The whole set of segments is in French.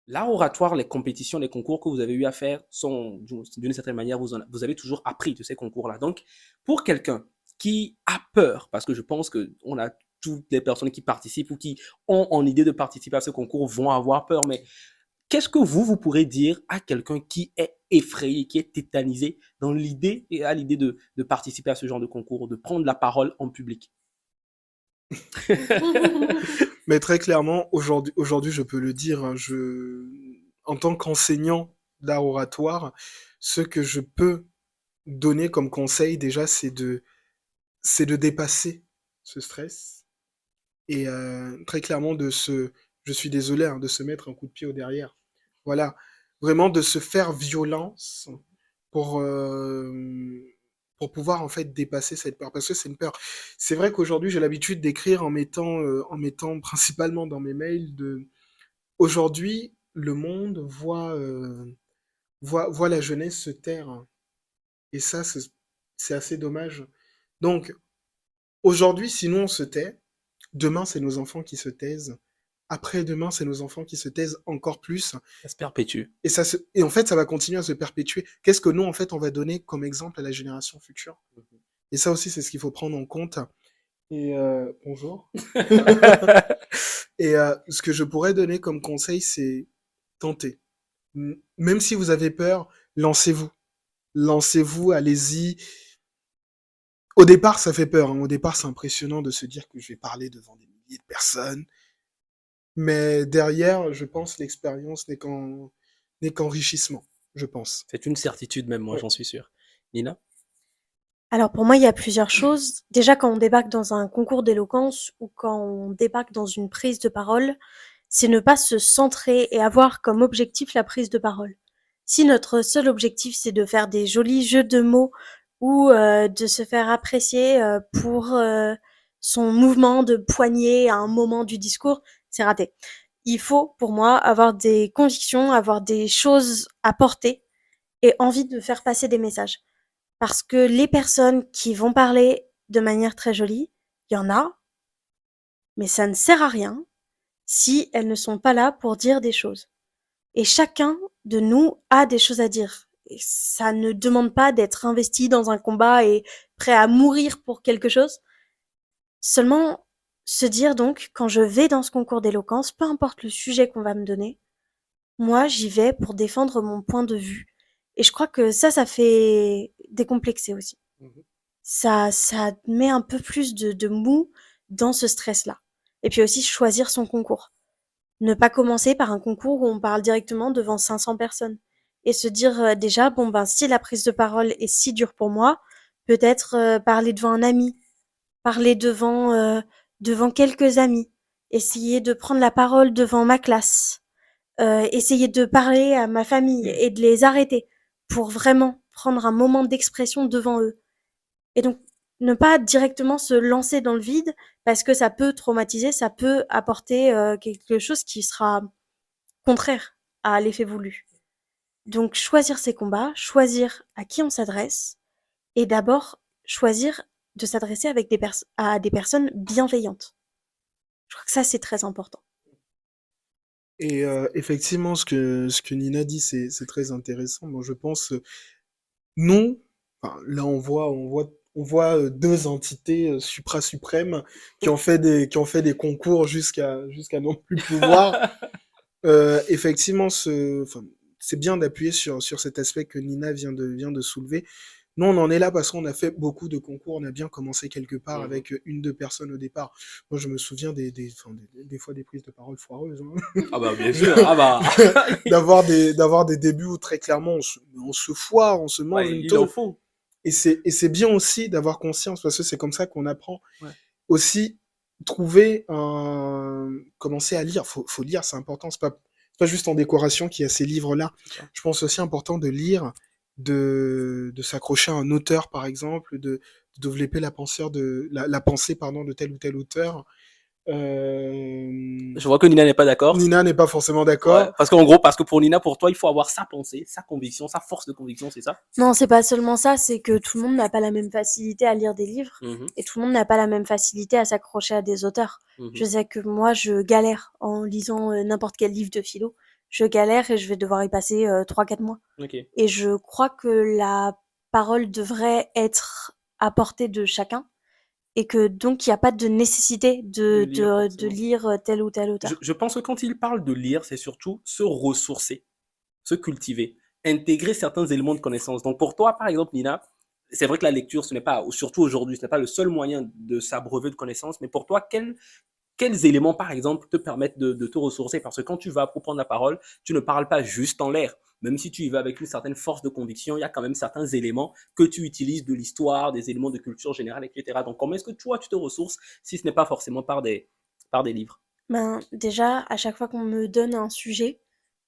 l'art oratoire, les compétitions, les concours que vous avez eu à faire sont, d'une certaine manière, vous avez toujours appris de ces concours-là. Donc, pour quelqu'un qui a peur, parce que je pense que on a toutes les personnes qui participent ou qui ont en idée de participer à ce concours vont avoir peur, mais qu'est-ce que vous pourrez dire à quelqu'un qui est effrayé, qui est tétanisé dans l'idée et à l'idée de participer à ce genre de concours, de prendre la parole en public? Mais très clairement, aujourd'hui, je peux le dire, hein, en tant qu'enseignant d'art oratoire, ce que je peux donner comme conseil déjà, c'est de dépasser ce stress et très clairement je suis désolé, hein, de se mettre un coup de pied au derrière. Voilà, vraiment de se faire violence pour, pour pouvoir en fait dépasser cette peur. Parce que c'est une peur. C'est vrai qu'aujourd'hui, j'ai l'habitude d'écrire en mettant principalement dans mes mails de... Aujourd'hui, le monde voit la jeunesse se taire. Et ça, c'est assez dommage. Donc, aujourd'hui, si nous on se tait, demain, c'est nos enfants qui se taisent. Après-demain, c'est nos enfants qui se taisent encore plus. Ça se perpétue. Et en fait, ça va continuer à se perpétuer. Qu'est-ce que nous, en fait, on va donner comme exemple à la génération future? Et ça aussi, c'est ce qu'il faut prendre en compte. Et bonjour. Et ce que je pourrais donner comme conseil, c'est tenter. Même si vous avez peur, lancez-vous. Lancez-vous, allez-y. Au départ, ça fait peur, hein. Au départ, c'est impressionnant de se dire que je vais parler devant des milliers de personnes. Mais derrière, je pense, l'expérience n'est qu'enrichissement, je pense. C'est une certitude même, moi, Ouais. j'en suis sûr. Nina? Alors pour moi, il y a plusieurs choses. Déjà, quand on débarque dans un concours d'éloquence ou quand on débarque dans une prise de parole, c'est ne pas se centrer et avoir comme objectif la prise de parole. Si notre seul objectif, c'est de faire des jolis jeux de mots ou de se faire apprécier pour son mouvement de poignet à un moment du discours, c'est raté. Il faut, pour moi, avoir des convictions, avoir des choses à porter et envie de faire passer des messages. Parce que les personnes qui vont parler de manière très jolie, il y en a, mais ça ne sert à rien si elles ne sont pas là pour dire des choses. Et chacun de nous a des choses à dire. Et ça ne demande pas d'être investi dans un combat et prêt à mourir pour quelque chose. Seulement se dire donc, quand je vais dans ce concours d'éloquence, peu importe le sujet qu'on va me donner, moi j'y vais pour défendre mon point de vue. Et je crois que ça fait décomplexer aussi. Ça met un peu plus de mou dans ce stress-là. Et puis aussi choisir son concours. Ne pas commencer par un concours où on parle directement devant 500 personnes. Et se dire déjà, bon ben si la prise de parole est si dure pour moi, peut-être parler devant un ami, parler devant quelques amis, essayer de prendre la parole devant ma classe, essayer de parler à ma famille et de les arrêter pour vraiment prendre un moment d'expression devant eux. Et donc, ne pas directement se lancer dans le vide parce que ça peut traumatiser, ça peut apporter quelque chose qui sera contraire à l'effet voulu. Donc, choisir ses combats, choisir à qui on s'adresse et d'abord choisir de s'adresser avec à des personnes bienveillantes. Je crois que ça, c'est très important. Et effectivement, ce que Nina dit, c'est très intéressant. Moi, je pense, nous, enfin, là, on voit deux entités supra-suprêmes qui ont fait des concours jusqu'à non plus pouvoir. Effectivement, enfin, c'est bien d'appuyer sur cet aspect que Nina vient de soulever. Nous, on en est là parce qu'on a fait beaucoup de concours. On a bien commencé quelque part Mhm. avec une, deux personnes au départ. Moi, je me souviens enfin, des fois des prises de parole foireuses, hein. Ah bah bien sûr, ah bah D'avoir des débuts où très clairement on se foire, on se mange ouais, une il en tôle. faut. Et c'est bien aussi d'avoir conscience parce que c'est comme ça qu'on apprend. Ouais. Aussi, commencer à lire. Faut lire, c'est important. C'est pas juste en décoration qu'il y a ces livres-là. C'est ça. Je pense aussi important de lire, de s'accrocher à un auteur, par exemple, de développer la pensée, pardon, de tel ou tel auteur. Je vois que Nina n'est pas d'accord. Nina n'est pas forcément Ouais, d'accord. parce qu'en gros, parce que pour Nina, pour toi, il faut avoir sa pensée, sa conviction, sa force de conviction, c'est ça? Non, c'est pas seulement ça, c'est que tout le monde n'a pas la même facilité à lire des livres Mhm, et tout le monde n'a pas la même facilité à s'accrocher à des auteurs. Je mhm. sais que moi, je galère en lisant n'importe quel livre de philo. je galère et je vais devoir y passer 3-4 mois. Ok. Et je crois que la parole devrait être à portée de chacun et que donc il n'y a pas de nécessité De de, lire, de, de forcément. lire tel ou tel Je, auteur. je pense que quand il parle de lire, c'est surtout se ressourcer, se cultiver, intégrer certains éléments de connaissance. Donc pour toi, par exemple, Nina, c'est vrai que la lecture, ce n'est pas, surtout aujourd'hui, ce n'est pas le seul moyen de s'abreuver de connaissances, mais pour toi, quels éléments, par exemple, te permettent de te ressourcer? Parce que quand tu vas pour prendre la parole, tu ne parles pas juste en l'air. Même si tu y vas avec une certaine force de conviction, il y a quand même certains éléments que tu utilises de l'histoire, des éléments de culture générale, etc. Donc, comment est-ce que toi, tu te ressources si ce n'est pas forcément par des livres? Ben, déjà, à chaque fois qu'on me donne un sujet,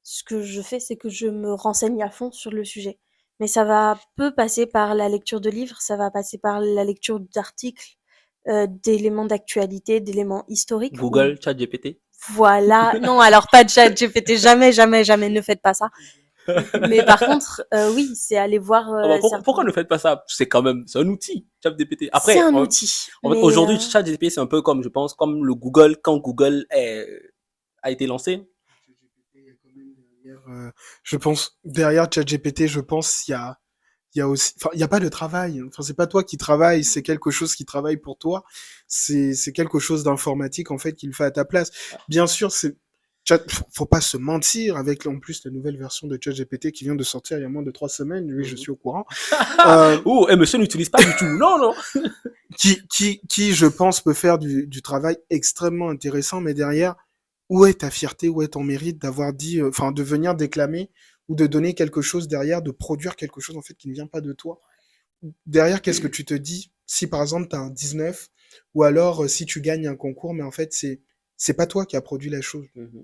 ce que je fais, c'est que je me renseigne à fond sur le sujet. Mais ça va peu passer par la lecture de livres, ça va passer par la lecture d'articles, d'éléments d'actualité, d'éléments historiques ou Google, ChatGPT? voilà. Non, alors pas de ChatGPT, jamais, jamais, jamais, ne faites pas ça. Mais par contre, oui, c'est aller voir Ah bah, pourquoi certains. ne faites pas ça? C'est un outil, ChatGPT. C'est Après, un outil, en fait, mais aujourd'hui, ChatGPT, c'est un peu comme, je pense, comme le Google, quand a été lancé. Je pense, derrière ChatGPT, je pense, il y a aussi, enfin, il y a pas de travail. Enfin, c'est pas toi qui travaille, c'est quelque chose qui travaille pour toi. C'est quelque chose d'informatique, en fait, qu'il fait à ta place. Bien sûr, faut pas se mentir avec, en plus, la nouvelle version de ChatGPT qui vient de sortir il y a moins de 3 semaines. Oui, je Mhm. suis au courant. Euh, Oh, monsieur n'utilise pas du tout. Non, non. je pense, peut faire du travail extrêmement intéressant, mais derrière, où est ta fierté, où est ton mérite d'avoir dit, enfin, de venir déclamer ou de donner quelque chose derrière, de produire quelque chose, en fait, qui ne vient pas de toi. Derrière, qu'est-ce que tu te dis si, par exemple, tu as un 19 ou alors si tu gagnes un concours, mais en fait, c'est pas toi qui as produit la chose. Mhm.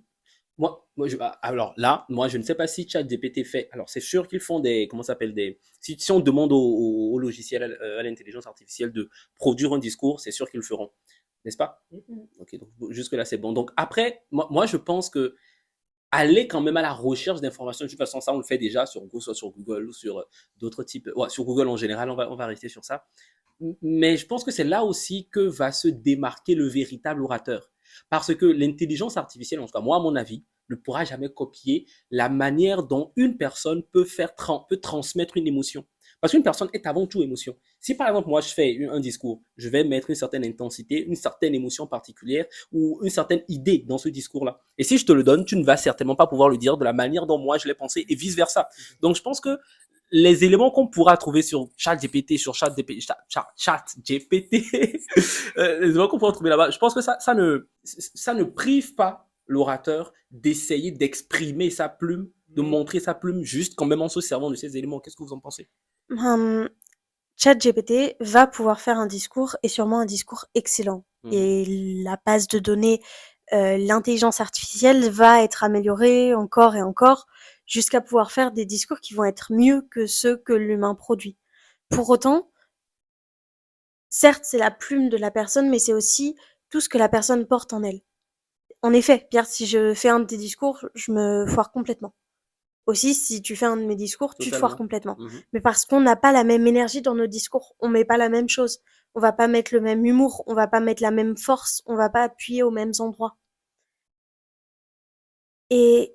Alors là, moi, je ne sais pas si ChatGPT fait. Alors, c'est sûr qu'ils font comment ça s'appelle si on demande au logiciel, à l'intelligence artificielle de produire un discours, c'est sûr qu'ils le feront, n'est-ce pas? Ok, donc jusque là, c'est bon. Donc après, moi, je pense que aller quand même à la recherche d'informations. De toute façon, ça, on le fait déjà soit sur Google ou sur d'autres types. Ouais, sur Google en général, on va rester sur ça. Mais je pense que c'est là aussi que va se démarquer le véritable orateur. Parce que l'intelligence artificielle, en tout cas, moi, à mon avis, ne pourra jamais copier la manière dont une personne peut transmettre une émotion. Parce qu'une personne est avant tout émotion. Si par exemple, moi, je fais un discours, je vais mettre une certaine intensité, une certaine émotion particulière ou une certaine idée dans ce discours-là. Et si je te le donne, tu ne vas certainement pas pouvoir le dire de la manière dont moi je l'ai pensé et vice-versa. Donc, je pense que les éléments qu'on pourra trouver sur ChatGPT, les éléments qu'on pourra trouver là-bas, je pense que ça ne prive pas l'orateur d'essayer d'exprimer sa plume, de montrer sa plume juste quand même en se servant de ces éléments. Qu'est-ce que vous en pensez? Hum, ChatGPT va pouvoir faire un discours et sûrement un discours excellent. Mhm. Et la base de données, l'intelligence artificielle va être améliorée encore et encore jusqu'à pouvoir faire des discours qui vont être mieux que ceux que l'humain produit. Pour autant, certes, c'est la plume de la personne, mais c'est aussi tout ce que la personne porte en elle. En effet, Pierre, si je fais un de tes discours, je me foire complètement. Aussi, si tu fais un de mes discours, tu te foires Totalement. complètement. Mhm. Mais parce qu'on n'a pas la même énergie dans nos discours, on met pas la même chose. On va pas mettre le même humour, on va pas mettre la même force, on va pas appuyer aux mêmes endroits. Et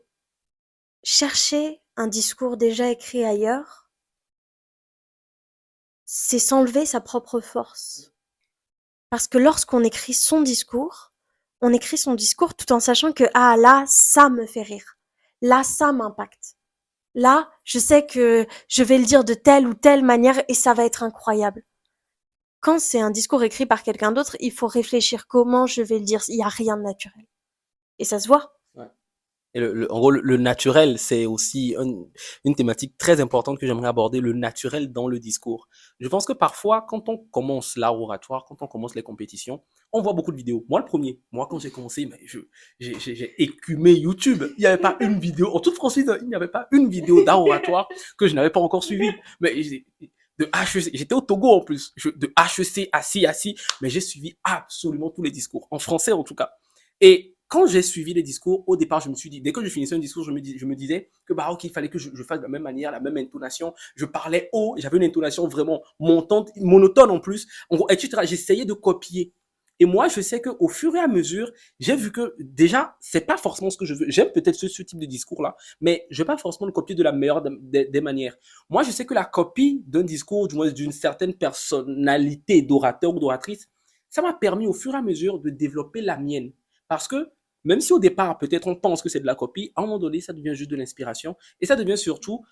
chercher un discours déjà écrit ailleurs, c'est s'enlever sa propre force. Parce que lorsqu'on écrit son discours, on écrit son discours tout en sachant que, ah là, ça me fait rire. Là, ça m'impacte. Là, je sais que je vais le dire de telle ou telle manière et ça va être incroyable. Quand c'est un discours écrit par quelqu'un d'autre, il faut réfléchir comment je vais le dire. Il n'y a rien de naturel. Et ça se voit. Ouais. Et en gros, le naturel, c'est aussi une thématique très importante que j'aimerais aborder, le naturel dans le discours. Je pense que parfois, quand on commence l'art oratoire, quand on commence les compétitions, on voit beaucoup de vidéos. Moi, le premier, moi, quand j'ai commencé, mais j'ai écumé YouTube. Il n'y avait pas une vidéo, en toute franchise, il n'y avait pas une vidéo d'art oratoire que je n'avais pas encore suivie. Mais de HEC, j'étais au Togo en plus, de HEC assis, mais j'ai suivi absolument tous les discours, en français en tout cas. Et quand j'ai suivi les discours, au départ, je me suis dit, dès que je finissais un discours, je me disais que bah ok, il fallait que je fasse de la même manière, la même intonation. Je parlais haut, j'avais une intonation vraiment montante, monotone en plus, etc. J'essayais de copier. Et moi, je sais qu'au fur et à mesure, j'ai vu que déjà, c'est pas forcément ce que je veux. J'aime peut-être ce type de discours-là, mais je vais pas forcément le copier de la meilleure des manières. Moi, je sais que la copie d'un discours, du moins d'une certaine personnalité d'orateur ou d'oratrice, ça m'a permis au fur et à mesure de développer la mienne. Parce que même si au départ, peut-être on pense que c'est de la copie, à un moment donné, ça devient juste de l'inspiration. Et ça devient surtout,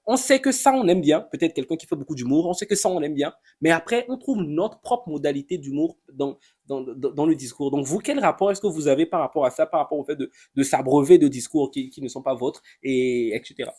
on sait que ça, on aime bien. Peut-être quelqu'un qui fait beaucoup d'humour, on sait que ça, on aime bien. Mais après, on trouve notre propre modalité d'humour dans le discours. Donc, vous, quel rapport est-ce que vous avez par rapport à ça, par rapport au fait de s'abreuver de discours qui ne sont pas vôtres, et etc.